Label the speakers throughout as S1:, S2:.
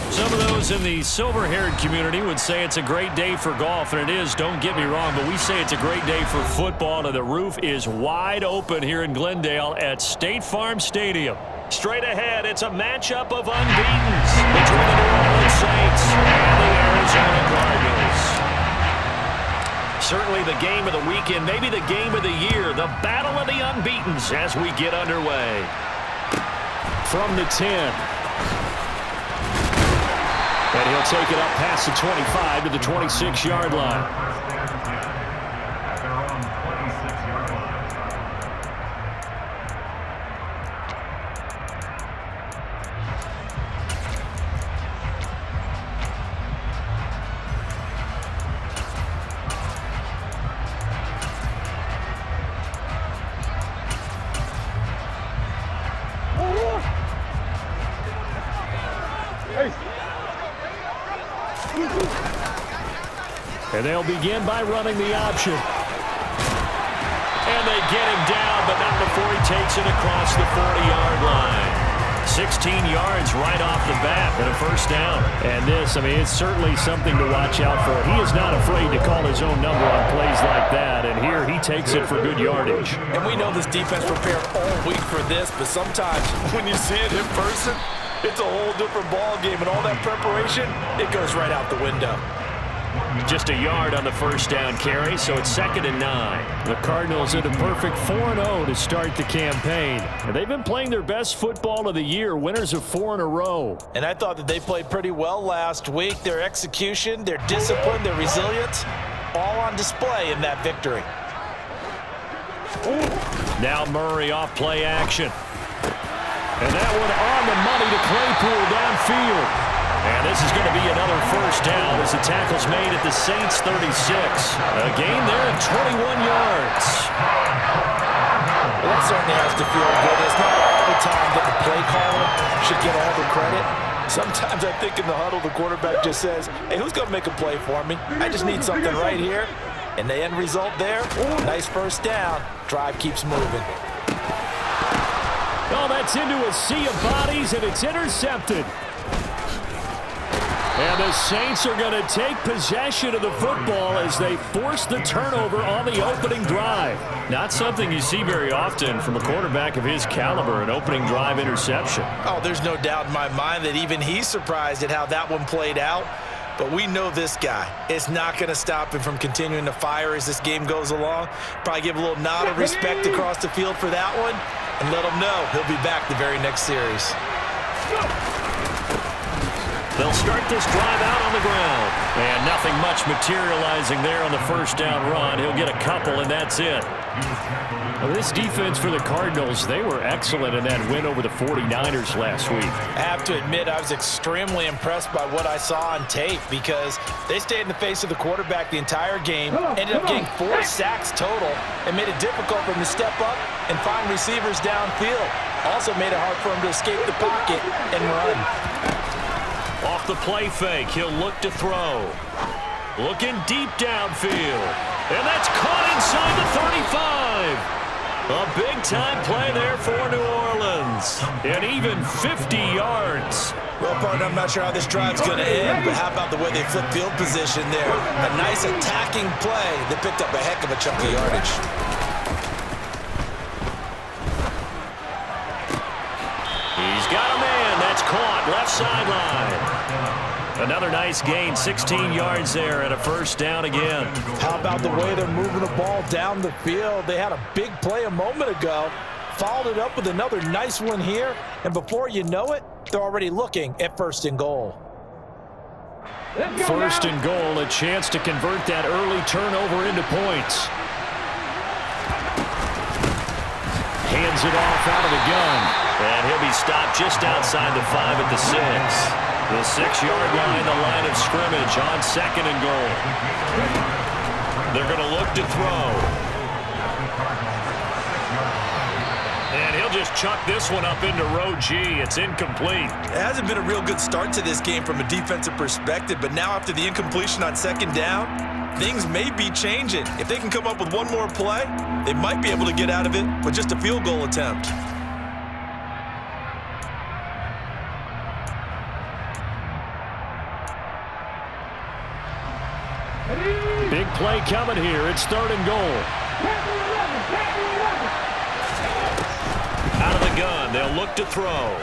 S1: Some of those in the silver-haired community would say it's a great day for golf, and it is, don't get me wrong, but we say it's a great day for football, and the roof is wide open here in Glendale at State Farm Stadium. Straight ahead, it's a matchup of unbeatens between the New Orleans Saints and the Arizona Cardinals. Certainly the game of the weekend, maybe the game of the year, the battle of the unbeatens as we get underway. From the 10. And he'll take it up past the 25 to the 26-yard line. And they'll begin by running the option. And they get him down, but not before he takes it across the 40-yard line. 16 yards right off the bat and a first down. And this, I mean, it's certainly something to watch out for. He is not afraid to call his own number on plays like that, and here he takes it for good yardage.
S2: And we know this defense prepared all week for this, but sometimes when you see it in person, it's a whole different ball game, and all that preparation, it goes right out the window.
S1: Just a yard on the first down carry, so it's 2nd and 9. The Cardinals at a perfect 4-0 to start the campaign. And they've been playing their best football of the year, winners of 4 in a row.
S2: And I thought that they played pretty well last week. Their execution, their discipline, their resilience, all on display in that victory.
S1: Now Murray off play action. And that one on the money to Claypool downfield. And this is going to be another first down as the tackle's made at the Saints' 36. A gain there of 21 yards.
S2: Well, that certainly has to feel good. It's not all the time that the play caller should get all the credit. Sometimes I think in the huddle, the quarterback just says, hey, who's going to make a play for me? I just need something right here. And the end result there, nice first down. Drive keeps moving.
S1: Oh, that's into a sea of bodies, and it's intercepted. And the Saints are going to take possession of the football as they force the turnover on the opening drive. Not something you see very often from a quarterback of his caliber, an opening drive interception.
S2: Oh, there's no doubt in my mind that even he's surprised at how that one played out. But we know this guy. It's not going to stop him from continuing to fire as this game goes along. Probably give a little nod of respect across the field for that one and let him know he'll be back the very next series.
S1: They'll start this drive out on the ground. And nothing much materializing there on the first down run. He'll get a couple, and that's it. Well, this defense for the Cardinals, they were excellent in that win over the 49ers last week.
S2: I have to admit, I was extremely impressed by what I saw on tape because they stayed in the face of the quarterback the entire game, ended up getting 4 sacks total, and made it difficult for him to step up and find receivers downfield. Also made it hard for him to escape the pocket and run.
S1: Off the play fake, he'll look to throw. Looking deep downfield. And that's caught inside the 35. A big-time play there for New Orleans. And even 50 yards.
S2: Well, partner, I'm not sure how this drive's going to end, but how about the way they flip field position there? A nice attacking play that picked up a heck of a chunk of yardage.
S1: He's got a man. That's caught. Left sideline. Another nice gain, 16 yards there and a first down again.
S2: How about the way they're moving the ball down the field? They had a big play a moment ago, followed it up with another nice one here, and before you know it, they're already looking at 1st and goal.
S1: 1st and goal, a chance to convert that early turnover into points. Hands it off out of the gun. And he'll be stopped just outside the 5 at the 6. The 6-yard line, the line of scrimmage on 2nd and goal. They're going to look to throw. And he'll just chuck this one up into row G. It's incomplete.
S2: It hasn't been a real good start to this game from a defensive perspective, but now after the incompletion on 2nd down, things may be changing. If they can come up with one more play, they might be able to get out of it with just a field goal attempt.
S1: Big play coming here. It's 3rd and goal. Out of the gun. They'll look to throw.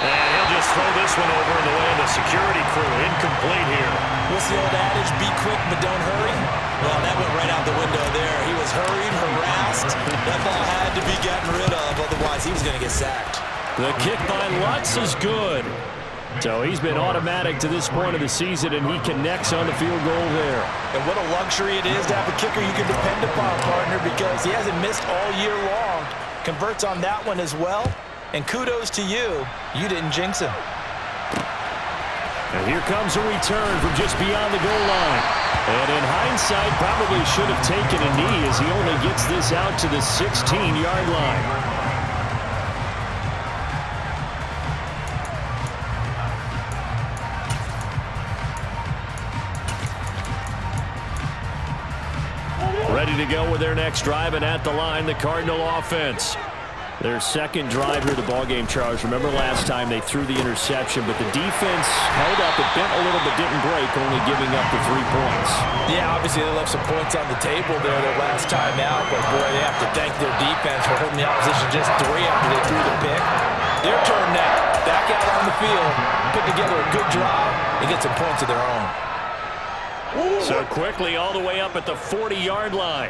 S1: And he'll just throw this one over in the way of the security crew. Incomplete here.
S2: What's the old adage? Be quick, but don't hurry. Well, that went right out the window there. He was hurried, harassed. That ball had to be gotten rid of. Otherwise, he was going to get sacked.
S1: The kick by Lutz is good. So he's been automatic to this point of the season, and he connects on the field goal there.
S2: And what a luxury it is to have a kicker you can depend upon, partner, because he hasn't missed all year long. Converts on that one as well. And kudos to you. You didn't jinx him.
S1: And here comes a return from just beyond the goal line. And in hindsight, probably should have taken a knee as he only gets this out to the 16-yard line. Ready to go with their next drive, and at the line, the Cardinal offense. Their second drive here of the ballgame, Charles. Remember last time they threw the interception, but the defense held up. It bent a little but didn't break, only giving up the 3 points.
S2: Yeah, obviously they left some points on the table there their last time out, but boy, they have to thank their defense for holding the opposition just 3 after they threw the pick. Their turn now. Back out on the field, put together a good drive, and get some points of their own.
S1: So quickly all the way up at the 40-yard line.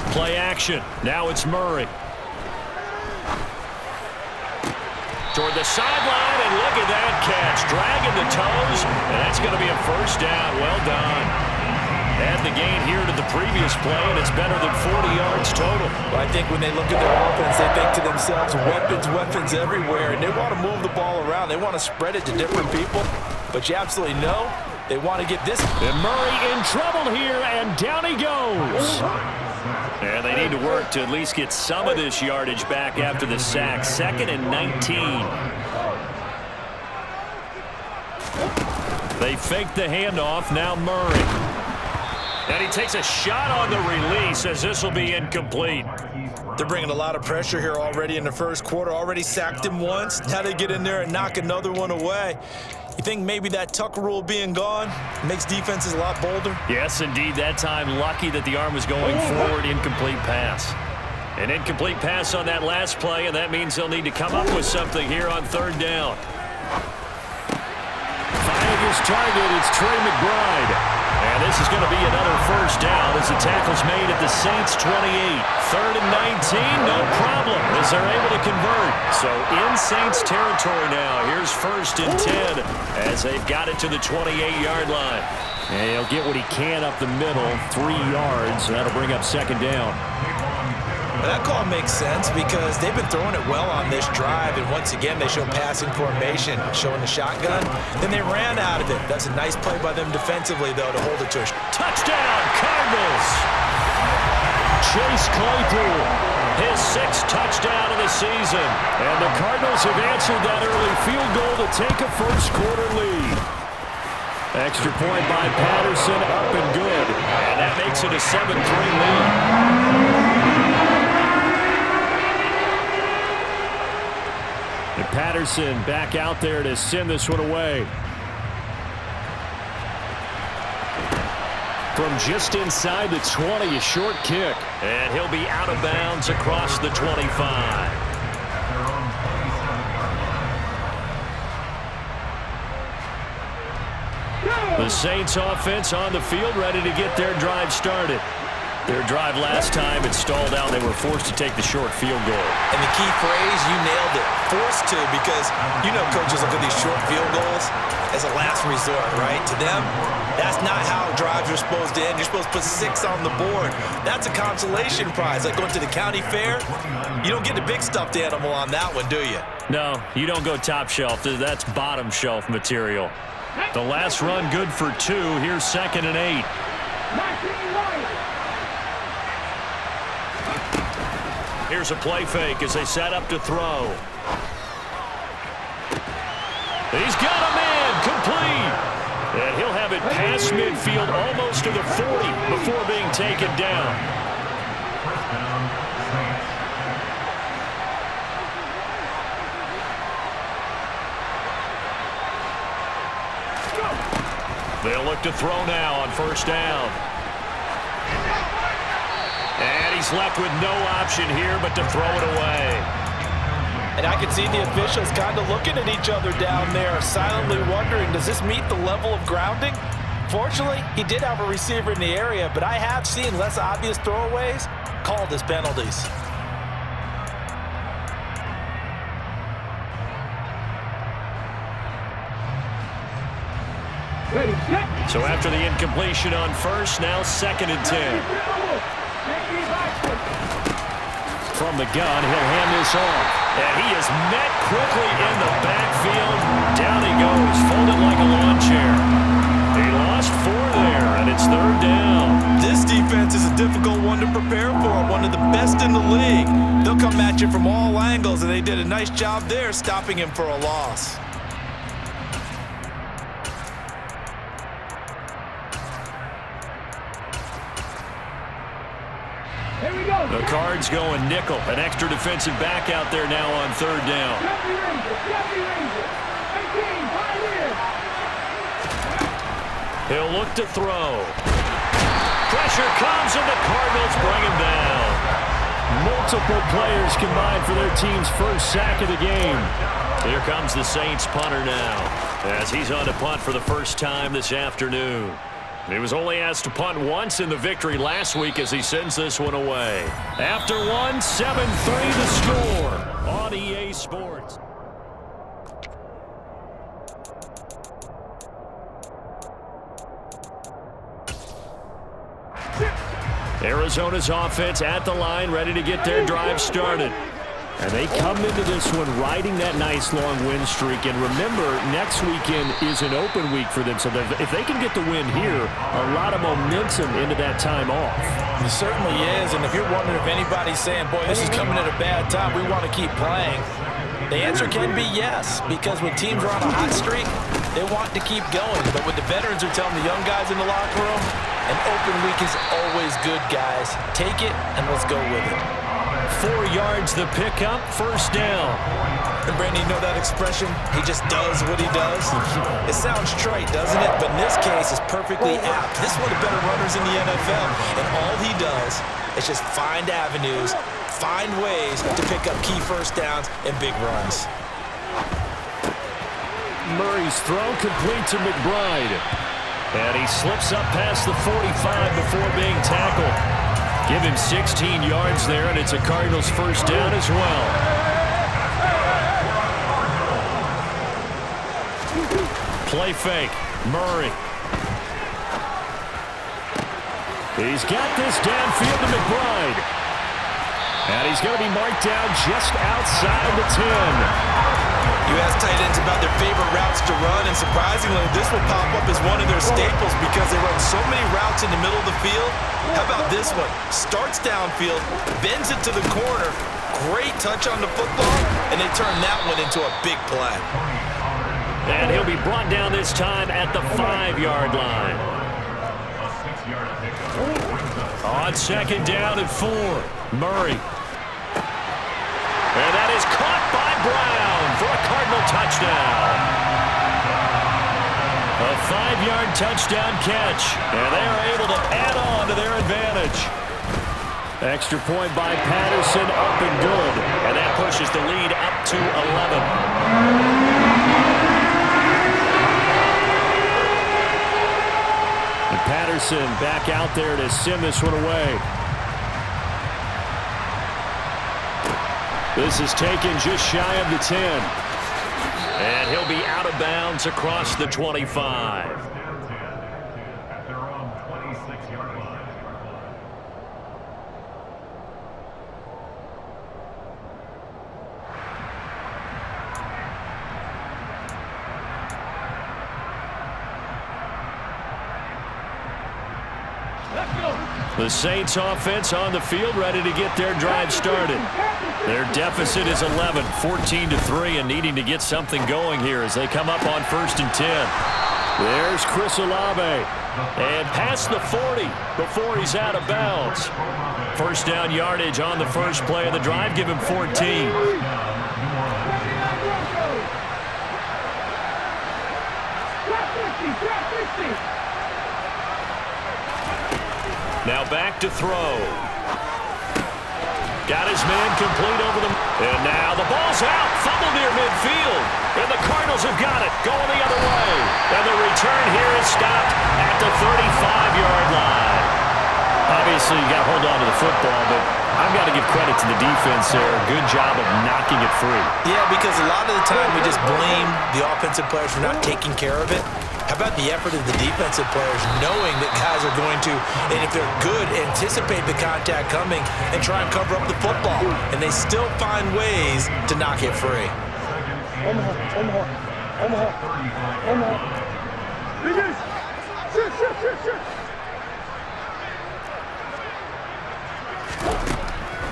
S1: Play action. Now it's Murray. Toward the sideline, and look at that catch. Dragging the toes, and that's going to be a first down. Well done. Add the gain here to the previous play, and it's better than 40 yards total.
S2: Well, I think when they look at their offense, they think to themselves, weapons, weapons everywhere, and they want to move the ball around. They want to spread it to different people, but you absolutely know they want to get this.
S1: And Murray in trouble here, and down he goes. And they need to work to at least get some of this yardage back after the sack. 2nd and 19. They fake the handoff. Now Murray. And he takes a shot on the release as this will be incomplete.
S2: They're bringing a lot of pressure here already in the first quarter. Already sacked him once. Now they get in there and knock another one away. You think maybe that tuck rule being gone makes defenses a lot bolder?
S1: Yes, indeed. That time, lucky that the arm was going forward. Incomplete pass. An incomplete pass on that last play, and that means they'll need to come up with something here on 3rd down. Finding his target, it's Trey McBride. And this is going to be another first down as the tackle's made at the Saints' 28. 3rd and 19, no problem as they're able to convert. So in Saints territory now. Here's 1st and 10 as they've got it to the 28-yard line. And he'll get what he can up the middle, 3 yards. That'll bring up 2nd down.
S2: That call makes sense because they've been throwing it well on this drive, and once again they show passing formation, showing the shotgun. Then they ran out of it. That's a nice play by them defensively, though, to hold it to a
S1: touchdown, Cardinals! Chase Claypool, his 6th touchdown of the season. And the Cardinals have answered that early field goal to take a first-quarter lead. Extra point by Patterson, up and good. And that makes it a 7-3 lead. And Patterson back out there to send this one away. From just inside the 20, a short kick. And he'll be out of bounds across the 25. The Saints offense on the field, ready to get their drive started. Their drive last time, it stalled out. They were forced to take the short field goal.
S2: And the key phrase, you nailed it, forced to, because you know coaches look at these short field goals as a last resort, right? To them, that's not how drives are supposed to end. You're supposed to put 6 on the board. That's a consolation prize, like going to the county fair. You don't get the big stuffed animal on that one, do you?
S1: No, you don't go top shelf. That's bottom shelf material. The last run good for 2. Here's 2nd and 8. Here's a play fake as they set up to throw. He's got a man complete. And he'll have it past midfield almost to the 40 before being taken down. They'll look to throw now on first down. And he's left with no option here but to throw it away.
S2: And I can see the officials kind of looking at each other down there, silently wondering, does this meet the level of grounding? Fortunately, he did have a receiver in the area, but I have seen less obvious throwaways called as penalties.
S1: So after the incompletion on first, now 2nd and 10. From the gun, he'll hand this off. And he is met quickly in the backfield. Down he goes, folded like a lawn chair. He lost 4 there, and it's 3rd down.
S2: This defense is a difficult one to prepare for, one of the best in the league. They'll come at you from all angles, and they did a nice job there stopping him for a loss.
S1: The Cards going nickel. An extra defensive back out there now on 3rd down. He'll look to throw. Pressure comes, and the Cardinals bring him down. Multiple players combined for their team's first sack of the game. Here comes the Saints punter now, as he's on to punt for the first time this afternoon. He was only asked to punt once in the victory last week as he sends this one away. After one, 7-3 the score on EA Sports. Arizona's offense at the line, ready to get their drive started. And they come into this one riding that nice long win streak. And remember, next weekend is an open week for them. So if they can get the win here, a lot of momentum into that time off.
S2: It certainly is. And if you're wondering if anybody's saying, boy, this is coming at a bad time, we want to keep playing, the answer can be yes. Because when teams are on a hot streak, they want to keep going. But what the veterans are telling the young guys in the locker room, an open week is always good, guys. Take it and let's go with it.
S1: 4 yards the pickup, first down.
S2: And Brandon, you know that expression? He just does what he does. It sounds trite, doesn't it? But in this case, it's perfectly apt. This is one of the better runners in the NFL. And all he does is just find avenues, find ways to pick up key first downs and big runs.
S1: Murray's throw complete to McBride. And he slips up past the 45 before being tackled. Give him 16 yards there, and it's a Cardinals first down as well. Play fake. Murray. He's got this downfield to McBride. And he's going to be marked down just outside the 10.
S2: You ask tight ends about their favorite routes to run, and surprisingly, this will pop up as one of their staples because they run so many routes in the middle of the field. How about this one? Starts downfield, bends it to the corner, great touch on the football, and they turn that one into a big play.
S1: And he'll be brought down this time at the 5-yard line. On 2nd down and 4, Murray. And that is caught by Brown for a Cardinal touchdown. A 5-yard touchdown catch, and they are able to add on to their advantage. Extra point by Patterson, up and good, and that pushes the lead up to 11. And Patterson back out there to send this one away. This is taken just shy of the 10. And he'll be out of bounds across the 25.
S3: At their own 26-yard line.
S1: The Saints offense on the field, ready to get their drive started. Their deficit is 11, 14-3, and needing to get something going here as they come up on 1st and 10. There's Chris Olave, and past the 40 before he's out of bounds. First down yardage on the first play of the drive, give him 14. Now back to throw. Got his man complete over the... And now the ball's out. Fumble near midfield. And the Cardinals have got it. Going the other way. And the return here is stopped at the 35-yard line. Obviously, you got to hold on to the football, but I've got to give credit to the defense there. Good job of knocking it free.
S2: Yeah, because a lot of the time we just blame the offensive players for not taking care of it. How about the effort of the defensive players knowing that guys are going to, and if they're good, anticipate the contact coming and try and cover up the football. And they still find ways to knock it free.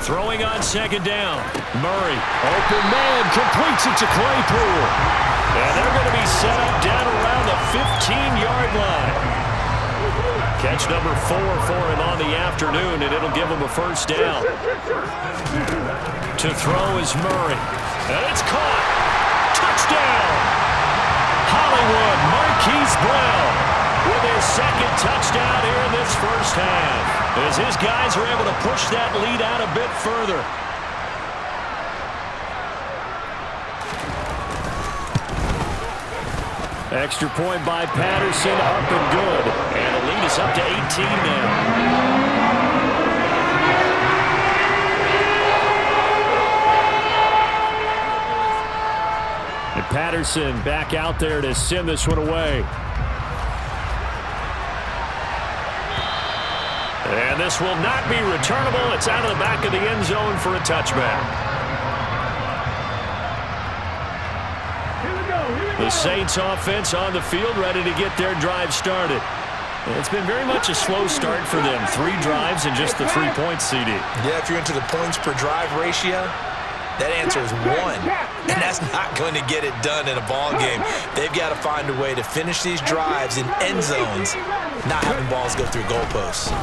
S1: Throwing on second down. Murray, open man, completes it to Claypool. And they're going to be set up down around the 15-yard line. Catch number 4 for him on the afternoon, and it'll give him a first down. To throw is Murray. And it's caught. Touchdown! Hollywood, Marquise Brown with his second touchdown here in this first half, as his guys are able to push that lead out a bit further. Extra point by Patterson, up and good. And the lead is up to 18 now. And Patterson back out there to send this one away. And this will not be returnable. It's out of the back of the end zone for a touchback. The Saints offense on the field, ready to get their drive started. It's been very much a slow start for them. 3 drives and just the 3 points, CD.
S2: Yeah, if you're into the points per drive ratio, that answer is 1. And that's not going to get it done in a ball game. They've got to find a way to finish these drives in end zones, not having balls go through goalposts.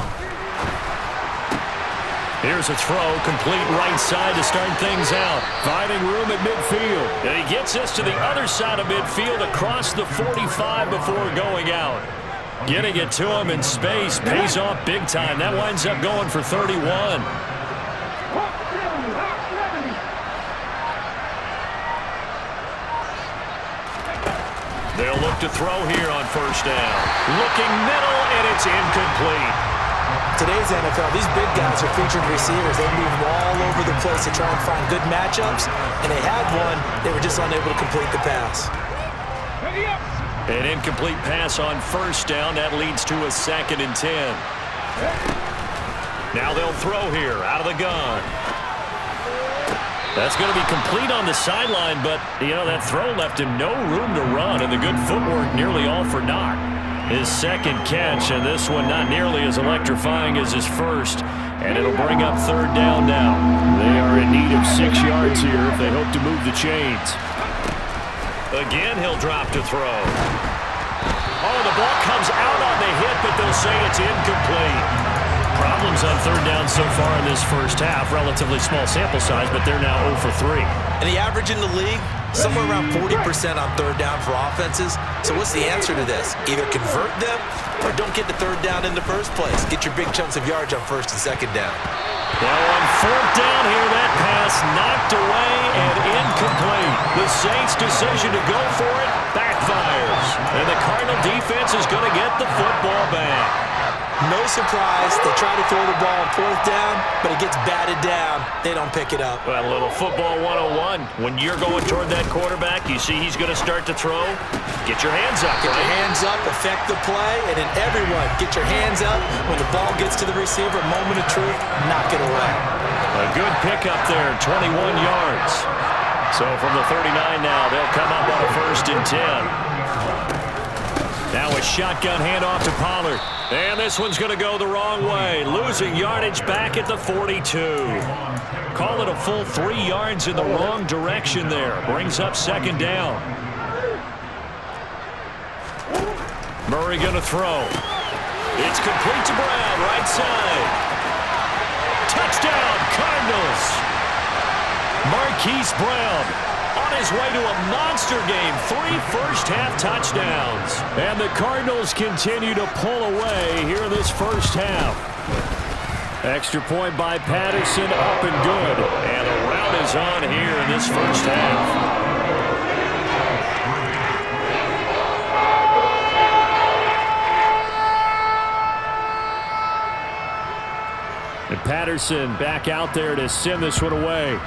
S1: Here's a throw, complete right side to start things out. Finding room at midfield. And he gets us to the other side of midfield across the 45 before going out. Getting it to him in space pays off big time. That winds up going for 31. They'll look to throw here on first down. Looking middle, and it's incomplete.
S2: Today's NFL, these big guys are featured receivers. They move all over the place to try and find good matchups, and they had one. They were just unable to complete the pass.
S1: An incomplete pass on first down. That leads to a 2nd and 10. Now they'll throw here out of the gun. That's going to be complete on the sideline, but, you know, that throw left him no room to run, and the good footwork nearly all for naught. His second catch, and this one not nearly as electrifying as his first. And it'll bring up 3rd down now. They are in need of 6 yards here if they hope to move the chains. Again, he'll drop to throw. Oh, the ball comes out on the hit, but they'll say it's incomplete. Problems on 3rd down so far in this first half. Relatively small sample size, but they're now 0 for 3.
S2: And the average in the league, somewhere around 40% on 3rd down for offenses. So what's the answer to this? Either convert them or don't get the 3rd down in the first place. Get your big chunks of yards on 1st and 2nd down.
S1: Now on 4th down here, that pass knocked away and incomplete. The Saints' decision to go for it backfires. And the Cardinal defense is going to get the football back.
S2: No surprise, they try to throw the ball on 4th down, but it gets batted down. They don't pick it up.
S1: Well, a little football 101. When you're going toward that quarterback, you see he's going to start to throw. Get your hands up,
S2: Get your hands up, affect the play, and then everyone, get your hands up. When the ball gets to the receiver, moment of truth, knock it away.
S1: A good pickup there, 21 yards. So from the 39 now, they'll come up on a 1st and 10. Now a shotgun handoff to Pollard. And this one's going to go the wrong way. Losing yardage back at the 42. Call it a full 3 yards in the wrong direction there. Brings up 2nd down. Murray going to throw. It's complete to Brown, right side. Touchdown, Cardinals. Marquise Brown on his way to a monster game. 3 first-half touchdowns. And the Cardinals continue to pull away here in this first half. Extra point by Patterson, up and good. And the rout is on here in this first half. And Patterson back out there to send this one away.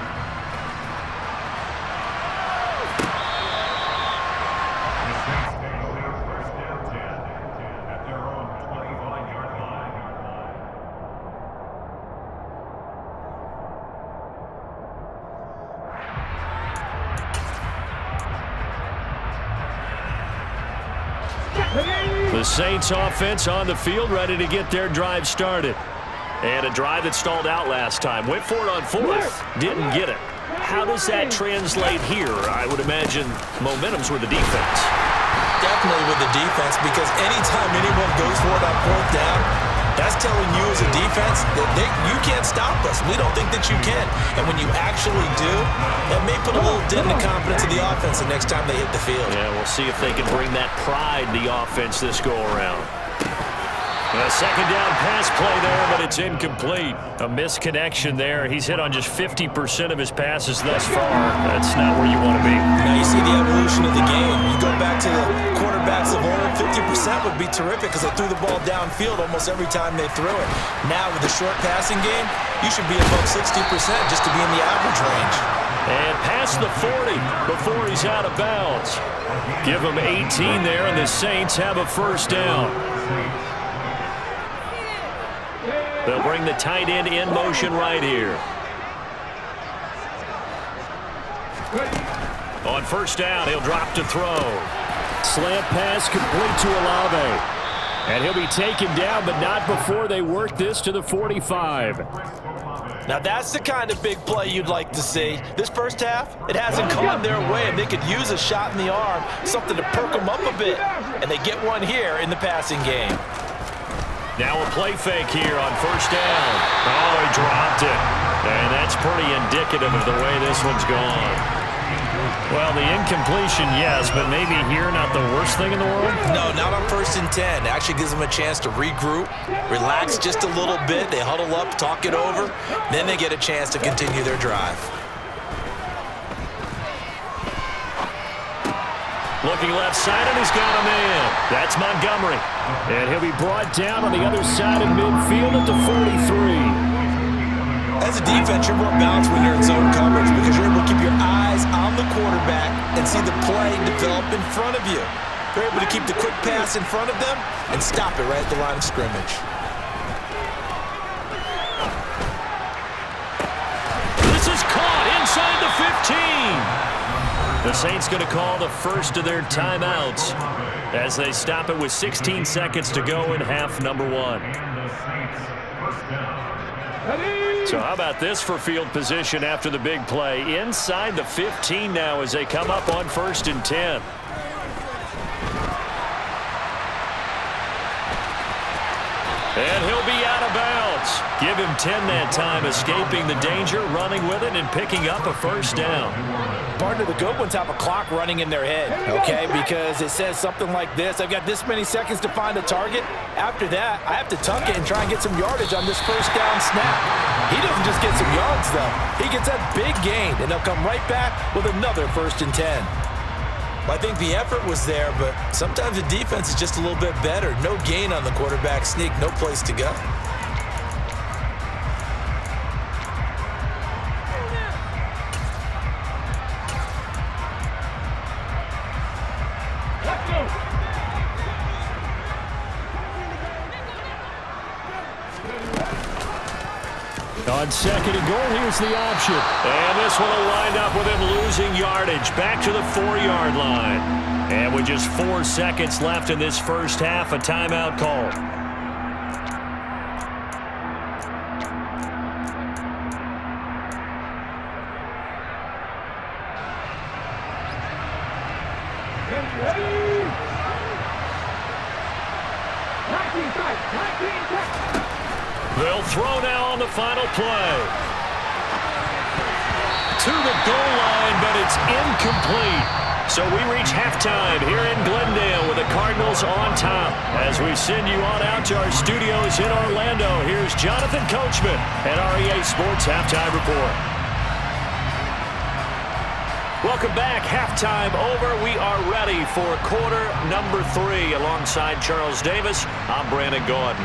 S1: The Saints offense on the field, ready to get their drive started. And a drive that stalled out last time. Went for it on fourth. Didn't get it. How does that translate here? I would imagine momentum's with the defense.
S2: Definitely with the defense, because anytime anyone goes for it on fourth down, that's telling you as a defense that you can't stop us. We don't think that you can. And when you actually do, that may put a little dent in the confidence of the offense the next time they hit the field.
S1: Yeah, we'll see if they can bring that pride to the offense this go-around. A second down pass play there, but it's incomplete. A misconnection there. He's hit on just 50% of his passes thus far. That's not where you want to be.
S2: Now you see the evolution of the game. You go back to the quarterbacks of old, 50% would be terrific because they threw the ball downfield almost every time they threw it. Now with the short passing game, you should be above 60% just to be in the average range.
S1: And past the 40 before he's out of bounds. Give him 18 there, and the Saints have a first down. They'll bring the tight end in motion right here. On first down, he'll drop to throw. Slant pass complete to Olave. And he'll be taken down, but not before they work this to the 45.
S2: Now that's the kind of big play you'd like to see. This first half, it hasn't gone their way, and they could use a shot in the arm, something to perk them up a bit. And they get one here in the passing game.
S1: Now a play fake here on first down. Oh, he dropped it. And that's pretty indicative of the way this one's gone. Well, the incompletion, yes, but maybe here not the worst thing in the world?
S2: No, not on 1st and 10. It actually gives them a chance to regroup, relax just a little bit. They huddle up, talk it over. Then they get a chance to continue their drive.
S1: Looking left side, and he's got a man. That's Montgomery. And he'll be brought down on the other side of midfield at the 43.
S2: As a defense, you're more balanced when you're in zone coverage because you're able to keep your eyes on the quarterback and see the play develop in front of you. You're able to keep the quick pass in front of them and stop it right at the line of scrimmage.
S1: This is caught inside the 15. The Saints going to call the first of their timeouts as they stop it with 16 seconds to go in half number one. So how about this for field position after the big play? Inside the 15 now as they come up on 1st and 10. And he'll be out of bounds. Give him 10 that time, escaping the danger, running with it, and picking up a first down.
S2: Partner, the good ones have a clock running in their head, okay? Because it says something like this. I've got this many seconds to find a target. After that, I have to tuck it and try and get some yardage on this first down snap. He doesn't just get some yards, though. He gets that big gain, and they'll come right back with another 1st and 10. Well, I think the effort was there, but sometimes the defense is just a little bit better. No gain on the quarterback sneak, no place to go.
S1: On 2nd and goal, here's the option. And this one will wind up with him losing yardage back to the 4-yard line. And with just 4 seconds left in this first half, a timeout call. They'll throw now on the final play. To the goal line, but it's incomplete. So we reach halftime here in Glendale with the Cardinals on top. As we send you on out to our studios in Orlando, here's Jonathan Coachman at REA Sports Halftime Report. Welcome back. Halftime over. We are ready for quarter number 3. Alongside Charles Davis, I'm Brandon Gordon.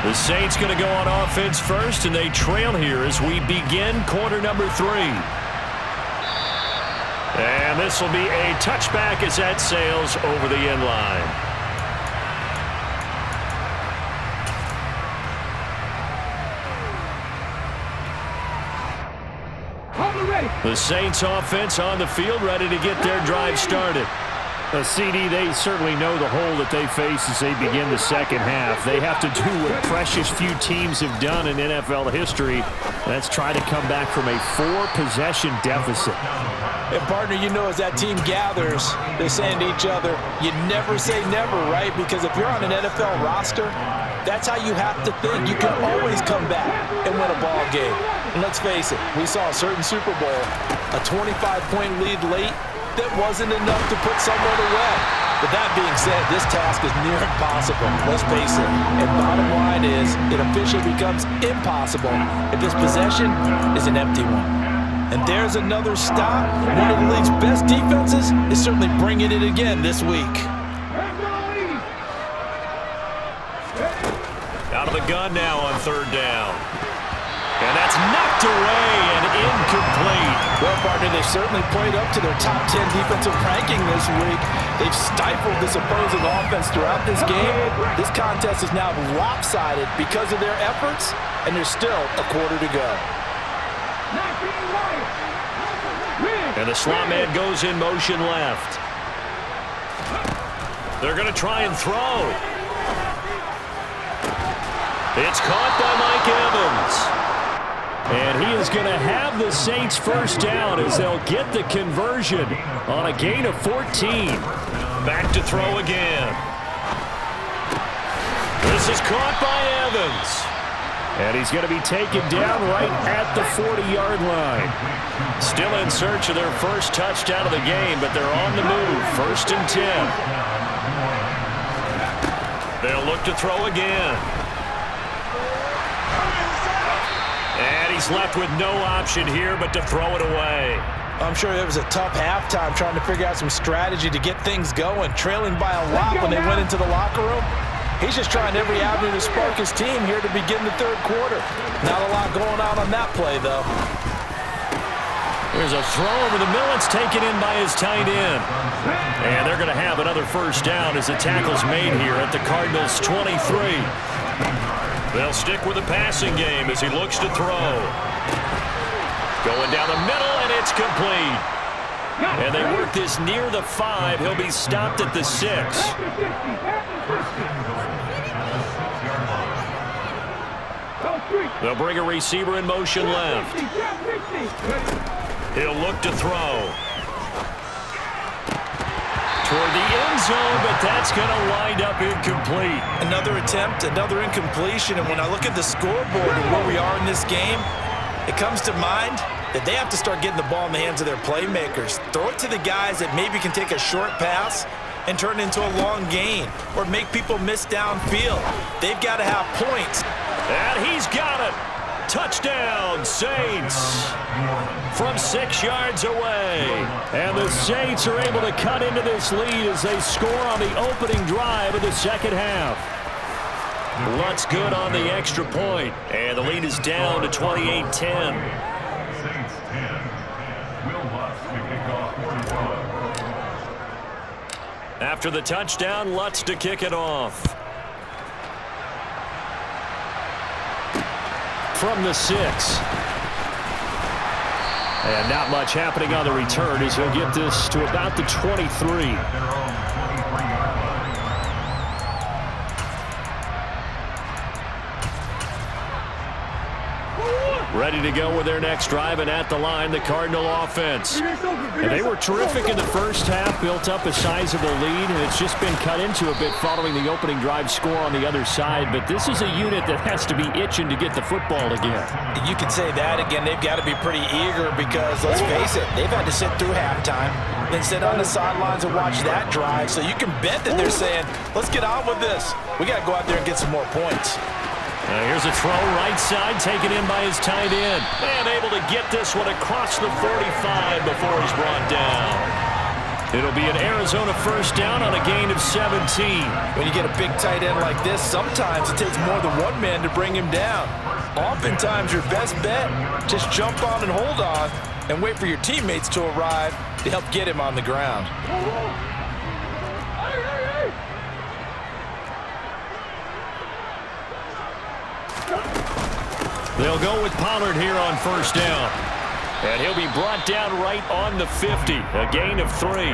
S1: The Saints going to go on offense first, and they trail here as we begin quarter number 3. And this will be a touchback as that sails over the end line. The Saints offense on the field, ready to get their drive started. CD, they certainly know the hole that they face as they begin the second half. They have to do what precious few teams have done in NFL history. That's try to come back from a 4-possession deficit.
S2: And, partner, you know, as that team gathers, they're saying to each other, you never say never, right? Because if you're on an NFL roster, that's how you have to think. You can always come back and win a ball game. And let's face it, we saw a certain Super Bowl, a 25-point lead late, that wasn't enough to put someone away. But that being said, this task is near impossible. Let's face it. And bottom line is, it officially becomes impossible if this possession is an empty one. And there's another stop. One of the league's best defenses is certainly bringing it again this week.
S1: Out of the gun now on third down. And that's knocked away and incomplete.
S2: Well, partner, they certainly played up to their top 10 defensive ranking this week. They've stifled this opposing offense throughout this game. This contest is now lopsided because of their efforts, and there's still a quarter to go.
S1: And the slot man goes in motion left. They're going to try and throw. It's caught by Mike Evans. And he is going to have the Saints first down as they'll get the conversion on a gain of 14. Back to throw again. This is caught by Evans. And he's going to be taken down right at the 40-yard line. Still in search of their first touchdown of the game, but they're on the move. 1st and 10. They'll look to throw again. And he's left with no option here but to throw it away.
S2: I'm sure it was a tough halftime trying to figure out some strategy to get things going, trailing by a lot when they went into the locker room. He's just trying every avenue to spark his team here to begin the third quarter. Not a lot going on that play, though.
S1: There's a throw over the middle. It's taken in by his tight end. And they're going to have another first down as the tackle's made here at the Cardinals' 23. They'll stick with the passing game as he looks to throw. Going down the middle, and it's complete. And they work this near the 5. He'll be stopped at the 6. They'll bring a receiver in motion left. He'll look to throw. Toward the end zone, but that's going to wind up incomplete.
S2: Another attempt, another incompletion, and when I look at the scoreboard and where we are in this game, it comes to mind that they have to start getting the ball in the hands of their playmakers. Throw it to the guys that maybe can take a short pass and turn it into a long gain or make people miss downfield. They've got to have points.
S1: And he's got it. Touchdown, Saints, from 6 yards away. And the Saints are able to cut into this lead as they score on the opening drive of the second half. Lutz good on the extra point, and the lead is down to 28-10.
S3: Saints 10. Will Lutz to kick off quarter 1.
S1: After the touchdown, Lutz to kick it off. From the 6. And not much happening on the return as he'll get this to about the 23. Ready to go with their next drive, and at the line, the Cardinal offense. And they were terrific in the first half, built up a sizable lead, and it's just been cut into a bit following the opening drive score on the other side. But this is a unit that has to be itching to get the football again.
S2: You can say that again. They've got to be pretty eager because, let's face it, they've had to sit through halftime, then sit on the sidelines and watch that drive. So you can bet that they're saying, let's get on with this. We got to go out there and get some more points.
S1: Here's a throw right side, taken in by his tight end. And able to get this one across the 45 before he's brought down. It'll be an Arizona first down on a gain of 17.
S2: When you get a big tight end like this, sometimes it takes more than one man to bring him down. Oftentimes, your best bet, just jump on and hold on and wait for your teammates to arrive to help get him on the ground.
S1: They'll go with Pollard here on first down. And he'll be brought down right on the 50, a gain of 3.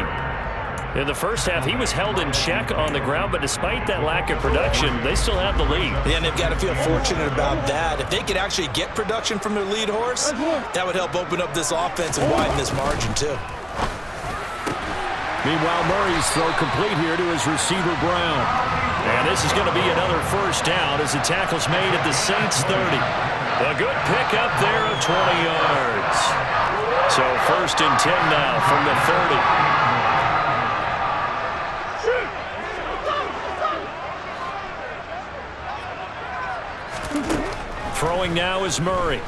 S1: In the first half, he was held in check on the ground, but despite that lack of production, they still have the lead.
S2: Yeah, and they've got to feel fortunate about that. If they could actually get production from their lead horse, that would help open up this offense and widen this margin too.
S1: Meanwhile, Murray's throw complete here to his receiver, Brown. And this is going to be another first down as the tackle's made at the Saints 30. A good pickup there of 20 yards. So first and 10 now from the 30. Throwing now is Murray.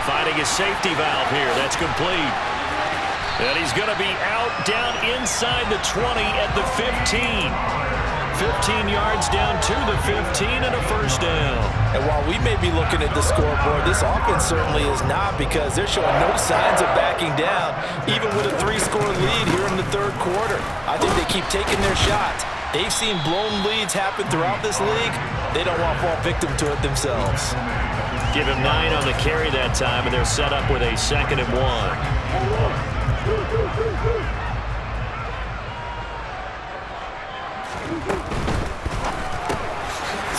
S1: Finding a safety valve here. That's complete. And he's going to be out down inside the 20 at the 15. 15 yards down to the 15 and a first down.
S2: And while we may be looking at the scoreboard, this offense certainly is not, because they're showing no signs of backing down, even with a 3-score lead here in the third quarter. I think they keep taking their shots. They've seen blown leads happen throughout this league. They don't want to fall victim to it themselves.
S1: Give him 9 on the carry that time, and they're set up with a 2nd and 1.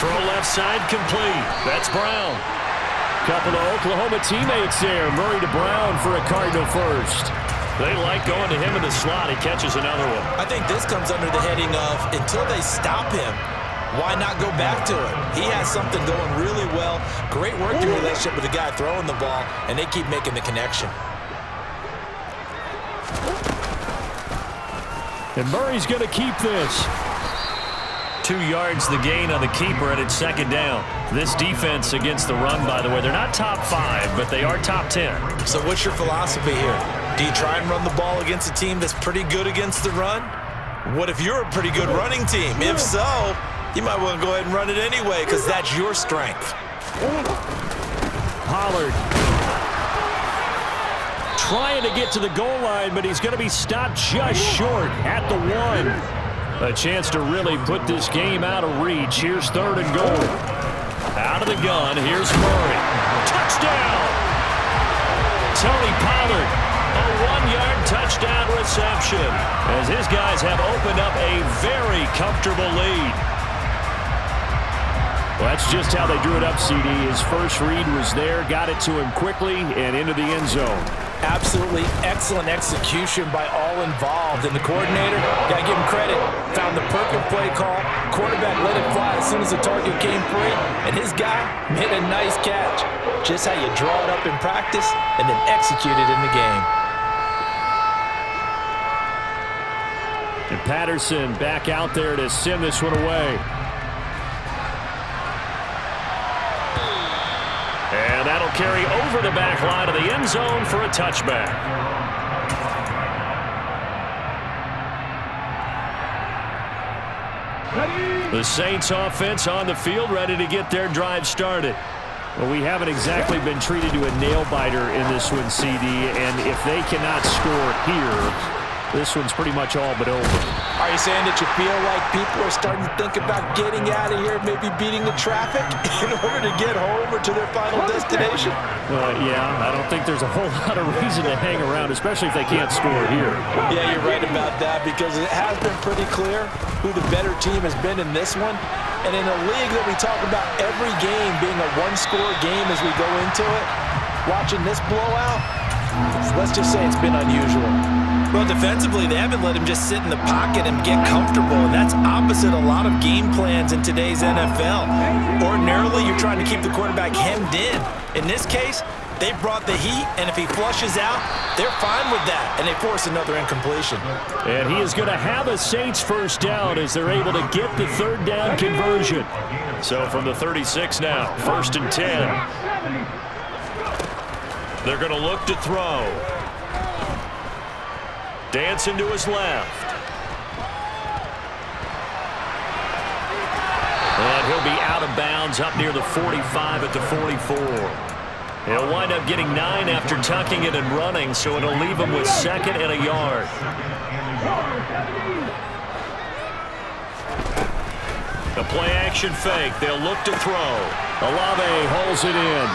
S1: Throw left side complete. That's Brown. Couple of Oklahoma teammates there. Murray to Brown for a Cardinal first. They like going to him in the slot. He catches another one.
S2: I think this comes under the heading of, until they stop him, why not go back to it? He has something going really well. Great working relationship with the guy throwing the ball, and they keep making the connection.
S1: And Murray's going to keep this. 2 yards the gain on the keeper, and it's 2nd down. This defense against the run, by the way, they're not top 5, but they are top 10.
S2: So what's your philosophy here? Do you try and run the ball against a team that's pretty good against the run? What if you're a pretty good running team? If so, you might want to go ahead and run it anyway, because that's your strength.
S1: Pollard trying to get to the goal line, but he's going to be stopped just short at the 1. A chance to really put this game out of reach. Here's 3rd and goal. Out of the gun, here's Murray. Touchdown! Tony Pollard, a 1-yard touchdown reception, as his guys have opened up a very comfortable lead. Well, that's just how they drew it up, CD. His first read was there, got it to him quickly, and into the end zone.
S2: Absolutely excellent execution by all involved. And the coordinator, got to give him credit, found the perfect play call. Quarterback let it fly as soon as the target came free. And his guy made a nice catch. Just how you draw it up in practice and then execute it in the game.
S1: And Patterson back out there to send this one away. And that'll carry over the back line of the end zone for a touchback. The Saints offense on the field, ready to get their drive started. Well, we haven't exactly been treated to a nail-biter in this one, CD, and if they cannot score here, This one's pretty much all but over.
S2: Are you saying that you feel like people are starting to think about getting out of here, maybe beating the traffic in order to get home or to their final destination?
S1: Yeah, I don't think there's a whole lot of reason to hang around, especially if they can't score here.
S2: Yeah, you're right about that, because it has been pretty clear who the better team has been in this one. And in a league that we talk about every game being a one-score game as we go into it, watching this blowout, let's just say it's been unusual.
S4: Well, defensively, they haven't let him just sit in the pocket and get comfortable, and that's opposite a lot of game plans in today's NFL. Ordinarily, you're trying to keep the quarterback hemmed in. In this case, they brought the heat, and if he flushes out, they're fine with that, and they force another incompletion.
S1: And he is going to have a Saints first down as they're able to get the third down conversion. So from the 36 now, 1st and 10. They're going to look to throw. Dancing to his left. And he'll be out of bounds up near the 45 at the 44. He'll wind up getting 9 after tucking it and running, so it'll leave him with 2nd and a yard. The play-action fake. They'll look to throw. Olave hauls it in.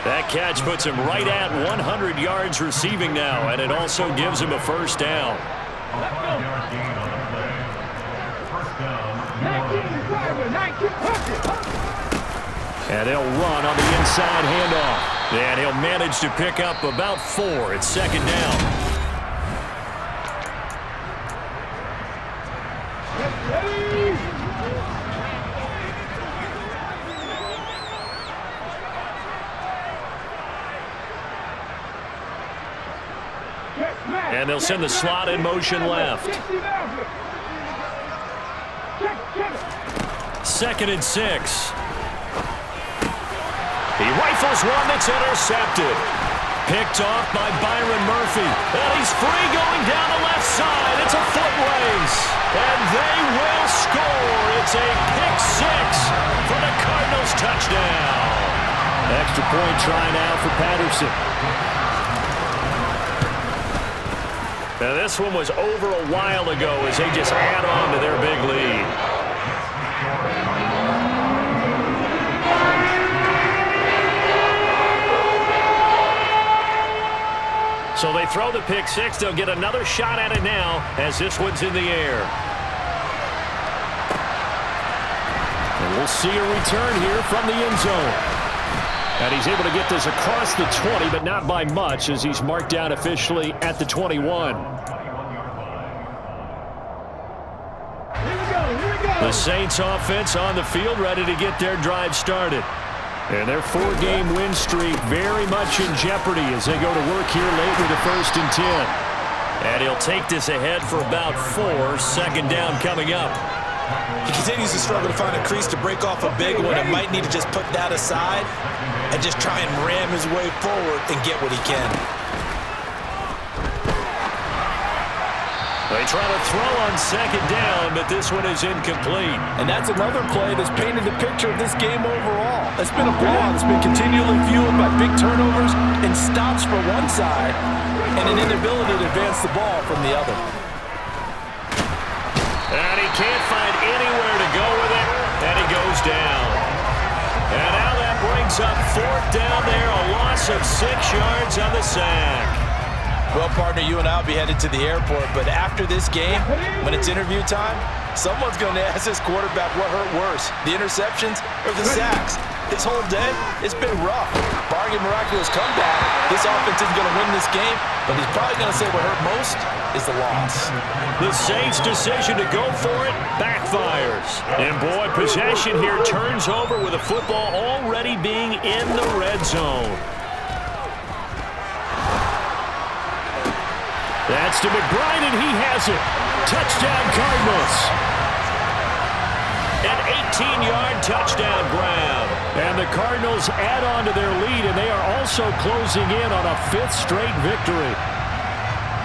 S1: That catch puts him right at 100 yards receiving now, and it also gives him a first down. And he'll run on the inside handoff. And he'll manage to pick up about 4. It's 2nd down. And they'll send the slot in motion left. 2nd and 6. He rifles one that's intercepted. Picked off by Byron Murphy. And he's free going down the left side. It's a foot race. And they will score. It's a pick 6 for the Cardinals touchdown. Extra point try now for Patterson. Now this one was over a while ago as they just add on to their big lead. So they throw the pick 6. They'll get another shot at it now as this one's in the air. And we'll see a return here from the end zone. And he's able to get this across the 20, but not by much as he's marked down officially at the 21. The Saints offense on the field ready to get their drive started. And their 4-game win streak very much in jeopardy as they go to work here late with a 1st and 10. And he'll take this ahead for about 4. 2nd down coming up.
S4: He continues to struggle to find a crease to break off a big one and might need to just put that aside and just try and ram his way forward and get what he can.
S1: They try to throw on 2nd down, but this one is incomplete.
S2: And that's another play that's painted the picture of this game overall. It's been a blowout that's been continually fueled by big turnovers and stops for one side and an inability to advance the ball from the other.
S1: And he can't find anywhere to go with it, and he goes down. And now that brings up 4th down there, a loss of 6 yards on the sack.
S2: Well, partner, you and I will be headed to the airport, but after this game, when it's interview time, someone's going to ask this quarterback what hurt worse, the interceptions or the sacks. His whole day, it's been rough. Barring a miraculous comeback, this offense isn't going to win this game, but he's probably going to say what hurt most is the loss.
S1: The Saints' decision to go for it backfires. And boy, possession here turns over with the football already being in the red zone. That's to McBride, and he has it. Touchdown, Cardinals. An 18-yard touchdown grab. And the Cardinals add on to their lead, and they are also closing in on a 5th straight victory.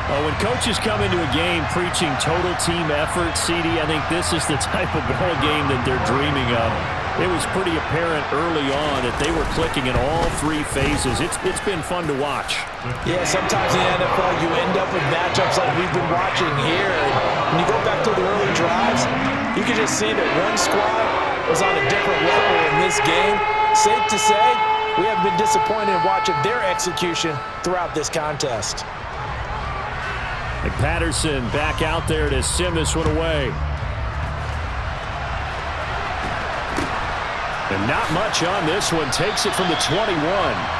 S1: Well, when coaches come into a game preaching total team effort, CD, I think this is the type of ball game that they're dreaming of. It was pretty apparent early on that they were clicking in all 3 phases. It's been fun to watch.
S2: Yeah, sometimes in the NFL you end up with matchups like we we've been watching here. And when you go back to the early drives, you can just see that one squad was on a different level in this game. Safe to say, we have been disappointed in watching their execution throughout this contest.
S1: And Patterson back out there to send this one away. And not much on this one. Takes it from the 21.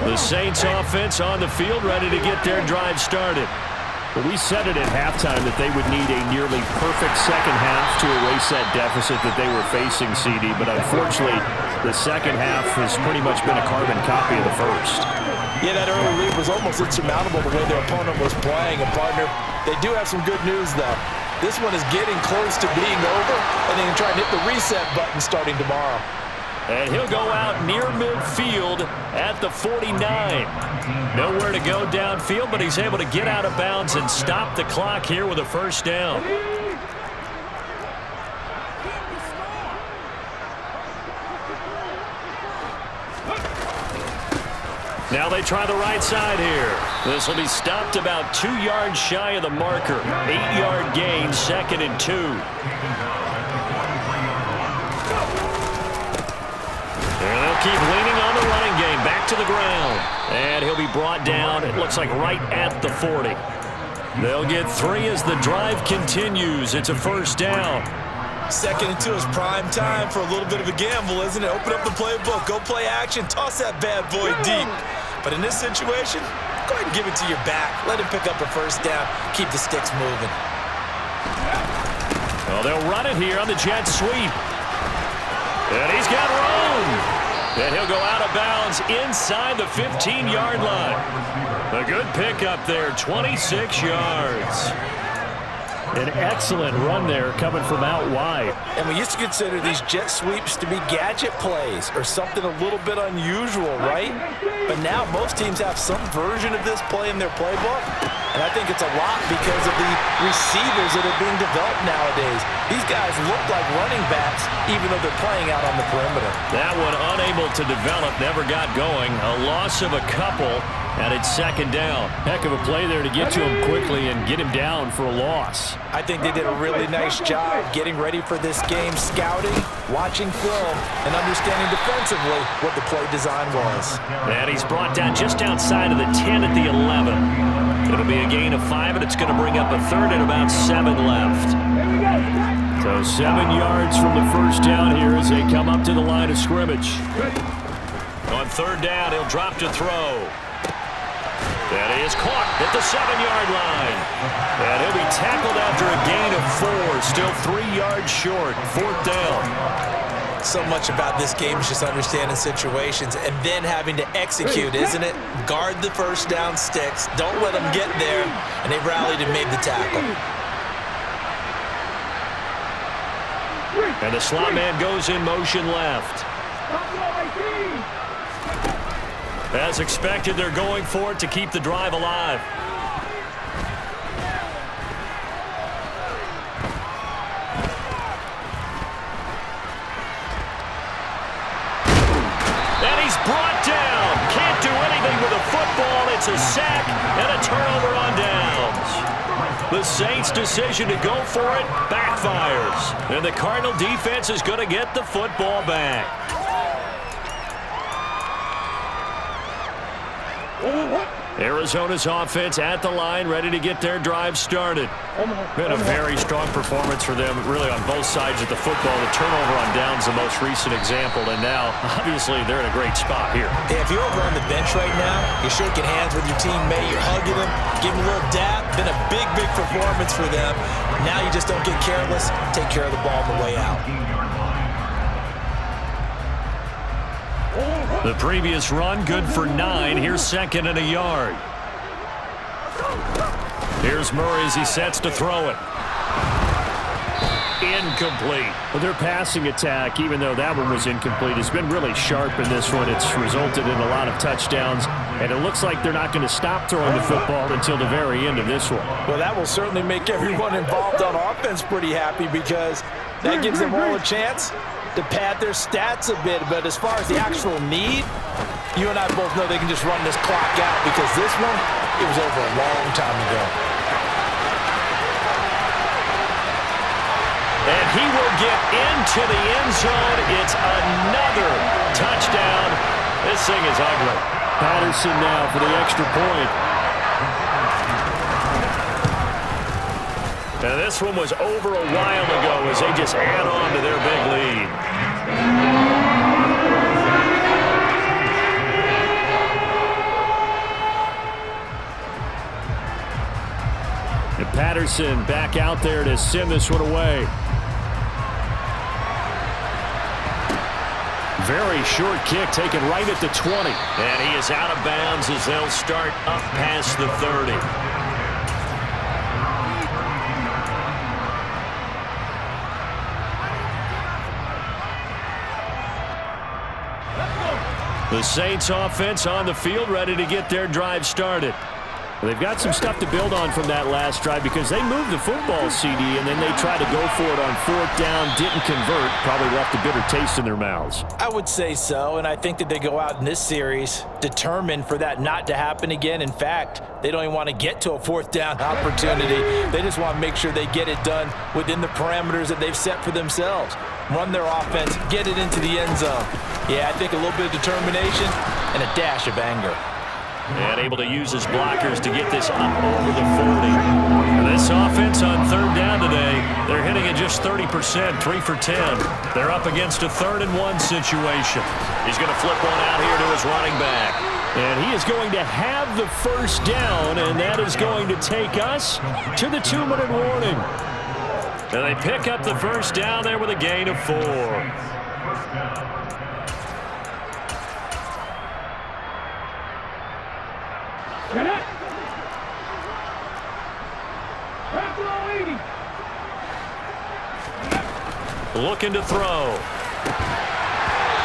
S1: The Saints offense on the field, ready to get their drive started. But we said it at halftime that they would need a nearly perfect second half to erase that deficit that they were facing, CD. But unfortunately, the second half has pretty much been a carbon copy of the first.
S2: Yeah, that early lead was almost insurmountable the way their opponent was playing. And, partner, they do have some good news, though. This one is getting close to being over, and they can try and hit the reset button starting tomorrow.
S1: And he'll go out near midfield at the 49. Nowhere to go downfield, but he's able to get out of bounds and stop the clock here with a first down. Now they try the right side here. This will be stopped about 2 yards shy of the marker. 8-yard gain, 2nd and 2. And they'll keep leaning on the running game. Back to the ground. And he'll be brought down, it looks like right at the 40. They'll get 3 as the drive continues. It's a first down.
S4: 2nd and 2 is prime time for a little bit of a gamble, isn't it? Open up the playbook, go play action, toss that bad boy deep. But in this situation, go ahead and give it to your back. Let him pick up a first down, keep the sticks moving.
S1: Well, they'll run it here on the jet sweep. And he's got room. And he'll go out of bounds inside the 15-yard line. A good pickup there, 26 yards. An excellent run there coming from out wide.
S2: And we used to consider these jet sweeps to be gadget plays or something a little bit unusual, right? But now most teams have some version of this play in their playbook. And I think it's a lot because of the receivers that are being developed nowadays. These guys look like running backs even though they're playing out on the perimeter.
S1: That one unable to develop, never got going. A loss of a couple, and it's 2nd down. Heck of a play there to get to him quickly and get him down for a loss.
S2: I think they did a really nice job getting ready for this game, scouting, watching film, and understanding defensively what the play design was.
S1: And he's brought down just outside of the 10 at the 11. It'll be a gain of 5, and it's going to bring up a 3rd and about 7 left. So 7 yards from the first down here as they come up to the line of scrimmage. On 3rd down, he'll drop to throw. That is caught at the 7-yard line. And he'll be tackled after a gain of 4. Still 3 yards short. 4th down.
S4: So much about this game is just understanding situations and then having to execute, isn't it? Guard the first down sticks. Don't let them get there. And they rallied and made the tackle.
S1: And the slot man goes in motion left. As expected, they're going for it to keep the drive alive. And he's brought down. Can't do anything with a football. It's a sack and a turnover on downs. The Saints' decision to go for it backfires. And the Cardinal defense is going to get the football back. Arizona's offense at the line, ready to get their drive started. Been a very strong performance for them, really on both sides of the football. The turnover on downs, the most recent example, and now, obviously, they're in a great spot here.
S4: Hey, if you're over on the bench right now, you're shaking hands with your teammate, you're hugging him, giving a little dap. Been a big, big performance for them. Now you just don't get careless. Take care of the ball on the way out.
S1: The previous run, good for 9. Here's 2nd and a yard. Here's Murray as he sets to throw it. Incomplete. Well, their passing attack, even though that one was incomplete, has been really sharp in this one. It's resulted in a lot of touchdowns. And it looks like they're not going to stop throwing the football until the very end of this one.
S2: Well, that will certainly make everyone involved on offense pretty happy because that gives them all a chance to pad their stats a bit. But as far as the actual need, you and I both know they can just run this clock out because this one, it was over a long time ago.
S1: And he will get into the end zone. It's another touchdown. This thing is ugly. Patterson now for the extra point. And this one was over a while ago as they just add on to their big lead. And Patterson back out there to send this one away. Very short kick taken right at the 20. And he is out of bounds as they'll start up past the 30. The Saints offense on the field ready to get their drive started. They've got some stuff to build on from that last drive because they moved the football, CD, and then they tried to go for it on 4th down, didn't convert, probably left a bitter taste in their mouths.
S2: I would say so, and I think that they go out in this series determined for that not to happen again. In fact, they don't even want to get to a 4th down opportunity. They just want to make sure they get it done within the parameters that they've set for themselves. Run their offense, get it into the end zone. Yeah, I think a little bit of determination and a dash of anger.
S1: And able to use his blockers to get this up over the 40. And this offense on 3rd down today, they're hitting it just 30%, 3 for 10. They're up against a 3rd and 1 situation. He's going to flip one out here to his running back. And he is going to have the 1st down, and that is going to take us to the 2-minute warning. And they pick up the 1st down there with a gain of 4. Looking to throw.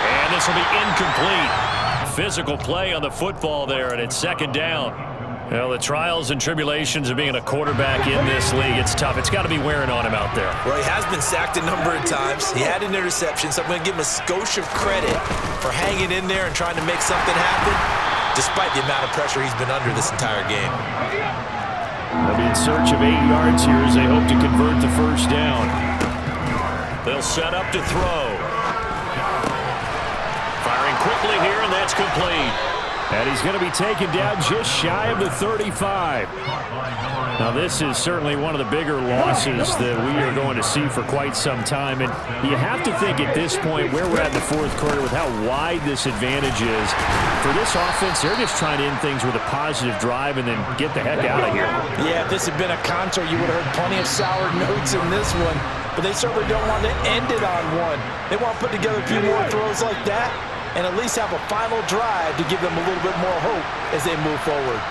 S1: And this will be incomplete. Physical play on the football there, and it's 2nd down. Well, the trials and tribulations of being a quarterback in this league, it's tough. It's got to be wearing on him out there.
S4: Well, he has been sacked a number of times. He had an interception, so I'm going to give him a skosh of credit for hanging in there and trying to make something happen, despite the amount of pressure he's been under this entire game.
S1: They'll be in search of 8 yards here as they hope to convert the 1st down. They'll set up to throw. Firing quickly here, and that's complete. And he's going to be taken down just shy of the 35. Now, this is certainly one of the bigger losses that we are going to see for quite some time. And you have to think at this point where we're at in the 4th quarter with how wide this advantage is. For this offense, they're just trying to end things with a positive drive and then get the heck out of here.
S2: Yeah, if this had been a concert, you would have heard plenty of sour notes in this one. But they certainly don't want to end it on one. They want to put together a few more throws like that and at least have a final drive to give them a little bit more hope as they move forward.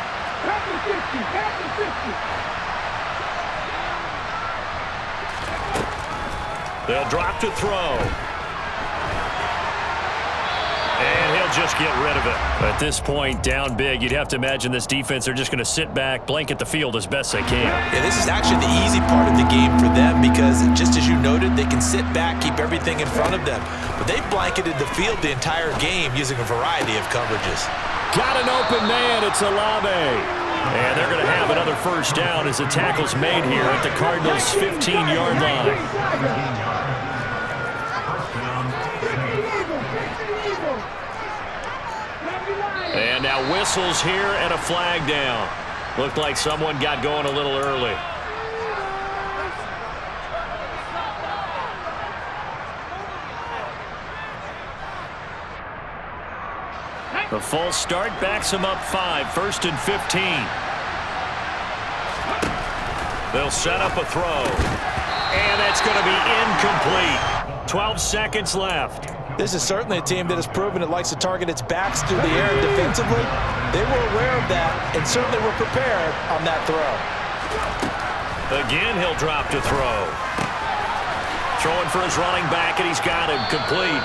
S1: They'll drop to throw. And he'll just get rid of it. At this point, down big, you'd have to imagine this defense are just going to sit back, blanket the field as best they can.
S4: Yeah, this is actually the easy part of the game for them because, just as you noted, they can sit back, keep everything in front of them. But they've blanketed the field the entire game using a variety of coverages.
S1: Got an open man. It's Olave. And they're going to have another 1st down as the tackle's made here at the Cardinals' 15-yard line. And now whistles here and a flag down. Looked like someone got going a little early. The false start backs him up 5, 1st and 15. They'll set up a throw. And that's going to be incomplete. 12 seconds left.
S2: This is certainly a team that has proven it likes to target its backs through the air defensively. They were aware of that and certainly were prepared on that throw.
S1: Again, he'll drop to throw. Throwing for his running back, and he's got him complete.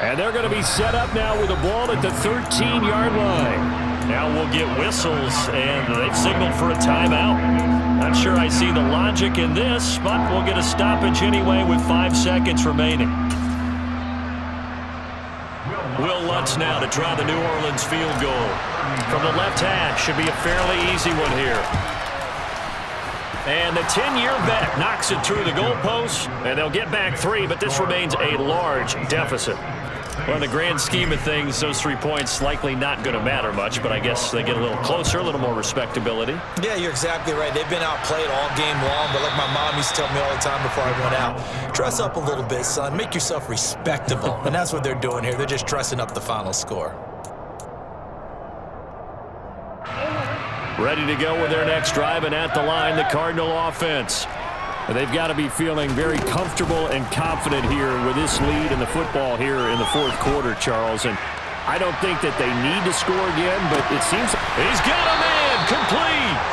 S1: And they're going to be set up now with the ball at the 13-yard line. Now we'll get whistles, and they've signaled for a timeout. Not sure I see the logic in this, but we'll get a stoppage anyway with 5 seconds remaining. Will Lutz now to try the New Orleans field goal. From the left hash, should be a fairly easy one here. And the 10-year vet knocks it through the goalpost, and they'll get back 3, but this remains a large deficit. Well, in the grand scheme of things, those 3 points likely not going to matter much, but I guess they get a little closer, a little more respectability.
S4: Yeah, you're exactly right. They've been outplayed all game long, but like my mom used to tell me all the time before I went out, dress up a little bit, son. Make yourself respectable. And that's what they're doing here. They're just dressing up the final score.
S1: Ready to go with their next drive, and at the line, the Cardinal offense. They've got to be feeling very comfortable and confident here with this lead in the football here in the fourth quarter, Charles. And I don't think that they need to score again, but it seems he's got a man complete.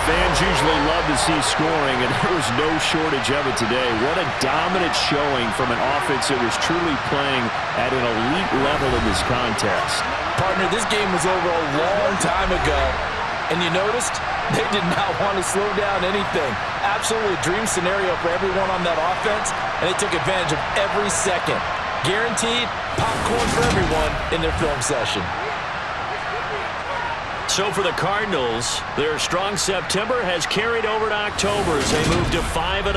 S1: Fans usually love to see scoring, and there was no shortage of it today. What a dominant showing from an offense that was truly playing at an elite level in this contest.
S2: Partner, this game was over a long time ago, and you noticed they did not want to slow down anything. Absolutely a dream scenario for everyone on that offense, and they took advantage of every second. Guaranteed popcorn for everyone in their film session.
S1: So for the Cardinals, their strong September has carried over to October as they move to 5-0.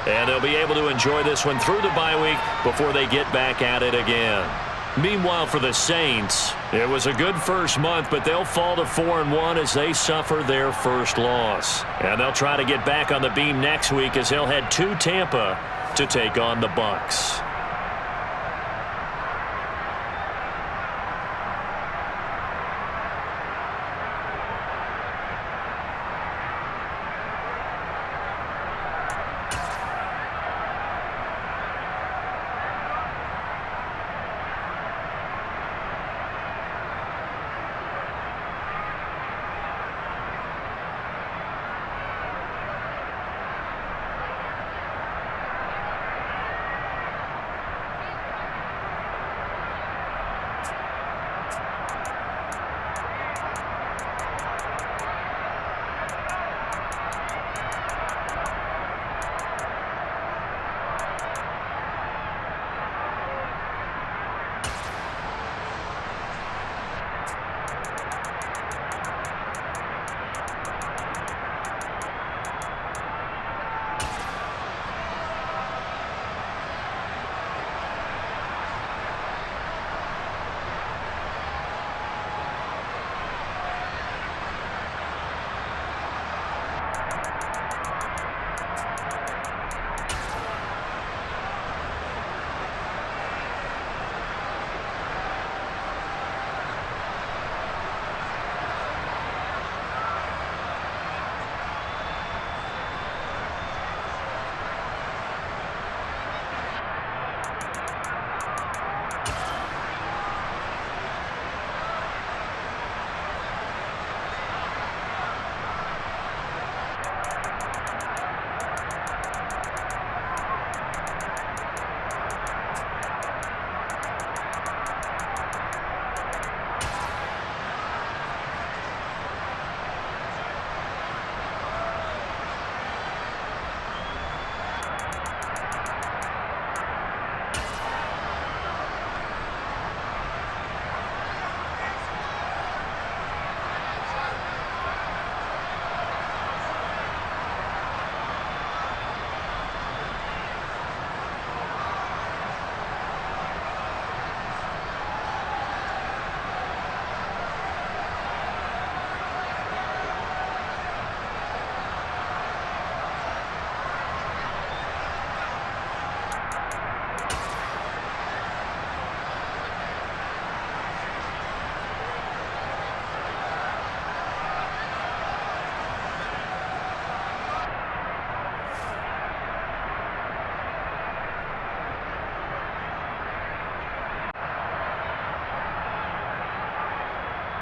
S1: And they'll be able to enjoy this one through the bye week before they get back at it again. Meanwhile, for the Saints, it was a good first month, but they'll fall to 4-1 as they suffer their first loss. And they'll try to get back on the beam next week as they'll head to Tampa to take on the Bucs.